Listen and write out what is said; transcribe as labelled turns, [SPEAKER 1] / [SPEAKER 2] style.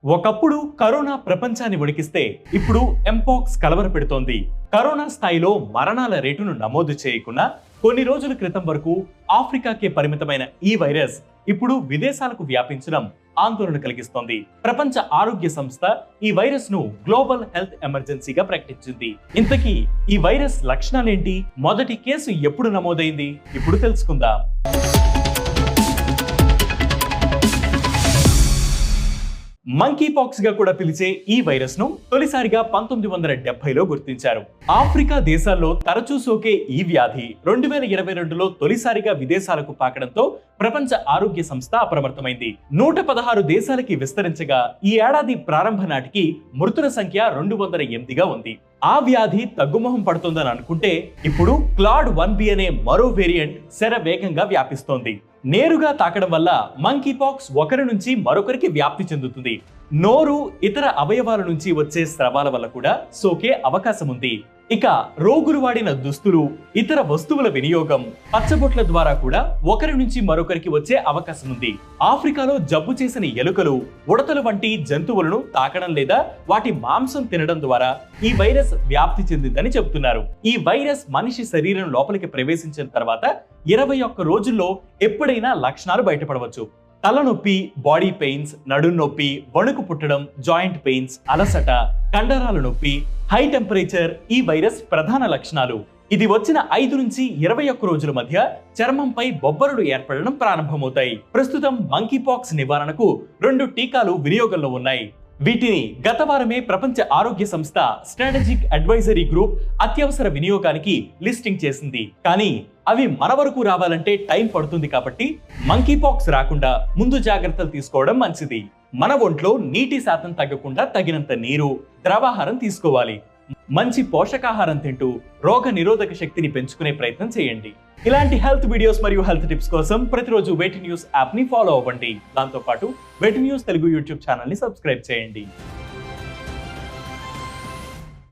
[SPEAKER 1] ఒకప్పుడు కరోనా ప్రపంచాన్ని వణికిస్తే ఇప్పుడు ఎంపాక్స్ కలవరపెడుతోంది. కరోనా స్థాయిలో మరణాల రేటును నమోదు చేయకుండా కొన్ని రోజుల క్రితం వరకు ఆఫ్రికాకే పరిమితమైన ఈ వైరస్ ఇప్పుడు విదేశాలకు వ్యాపించడం ఆందోళన కలిగిస్తోంది. ప్రపంచ ఆరోగ్య సంస్థ ఈ వైరస్ ను గ్లోబల్ హెల్త్ ఎమర్జెన్సీగా ప్రకటించింది. ఇంతకీ ఈ వైరస్ లక్షణాలేంటి? మొదటి కేసు ఎప్పుడు నమోదైంది? ఇప్పుడు తెలుసుకుందాం. మంకీ పాక్స్ గా కూడా పిలిచే ఈ వైరస్ ను తొలిసారిగా 1970లో గుర్తించారు. ఆఫ్రికా దేశాల్లో తరచూ సోకే ఈ వ్యాధి 2022లో తొలిసారిగా విదేశాలకు పాకడంతో ప్రపంచ ఆరోగ్య సంస్థ అప్రమత్తమైంది. 116 దేశాలకి విస్తరించగా ఈ ఏడాది ప్రారంభ నాటికి మృతుల సంఖ్య 208గా ఉంది. ఆ వ్యాధి తగ్గుముఖం పడుతుందని అనుకుంటే ఇప్పుడు క్లాడ్ 1B అనే మరో వేరియంట్ శరవేగంగా వ్యాపిస్తోంది. నేరుగా తాకడం వల్ల మంకీ పాక్స్ ఒకరి నుంచి మరొకరికి వ్యాప్తి చెందుతుంది. నోరు, ఇతర అవయవాల నుంచి వచ్చే స్రవాల వల్ల కూడా సోకే అవకాశం ఉంది. ఇక రోగులు వాడిన దుస్తులు, ఇతర వస్తువుల వినియోగం, పచ్చబొట్ల ద్వారా కూడా ఒకరి నుంచి మరొకరికి వచ్చే అవకాశం ఉంది. ఆఫ్రికాలో జబ్బు చేసిన ఎలుకలు, ఉడతలు వంటి జంతువులను తాకడం లేదా వాటి మాంసం తినడం ద్వారా ఈ వైరస్ వ్యాప్తి చెందిందని చెబుతున్నారు. ఈ వైరస్ మనిషి శరీరం లోపలికి ప్రవేశించిన తర్వాత 21 రోజుల్లో ఎప్పుడైనా లక్షణాలు బయటపడవచ్చు. తలనొప్పి, బాడీ పెయిన్స్, నడుం నొప్పి, వణుకు పుట్టడం, జాయింట్ పెయిన్స్, అలసట, కండరాల నొప్పి, హై టెంపరేచర్ ఈ వైరస్ ప్రధాన లక్షణాలు. ఇది వచ్చిన 5 నుంచి 21 రోజుల మధ్య చర్మంపై బొబ్బరులు ఏర్పడడం ప్రారంభమవుతాయి. ప్రస్తుతం మంకీ పాక్స్ నివారణకు 2 టీకాలు వినియోగంలో ఉన్నాయి. వీటిని గత వారమే ప్రపంచ ఆరోగ్య సంస్థ స్ట్రాటజిక్ అడ్వైజరీ గ్రూప్ అత్యవసర వినియోగానికి లిస్టింగ్ చేసింది. కానీ అవి మన వరకు రావాలంటే టైం పడుతుంది. కాబట్టి మంకీ పాక్స్ రాకుండా ముందు జాగ్రత్తలు తీసుకోవడం మంచిది. మన ఒంట్లో నీటి శాతం తగ్గకుండా తగినంత నీరు, ద్రవాహారం తీసుకోవాలి. మంచి పోషకాహారం తింటూ రోగ నిరోధక శక్తిని పెంచుకునే ప్రయత్నం చేయండి. ఇలాంటి హెల్త్ వీడియోస్ మరియు హెల్త్ టిప్స్ కోసం ప్రతిరోజు వెట్ న్యూస్ యాప్ ని ఫాలో అవ్వండి. దాంతోపాటు వెట్ న్యూస్ తెలుగు యూట్యూబ్ ఛానల్ ని సబ్స్క్రైబ్ చేయండి.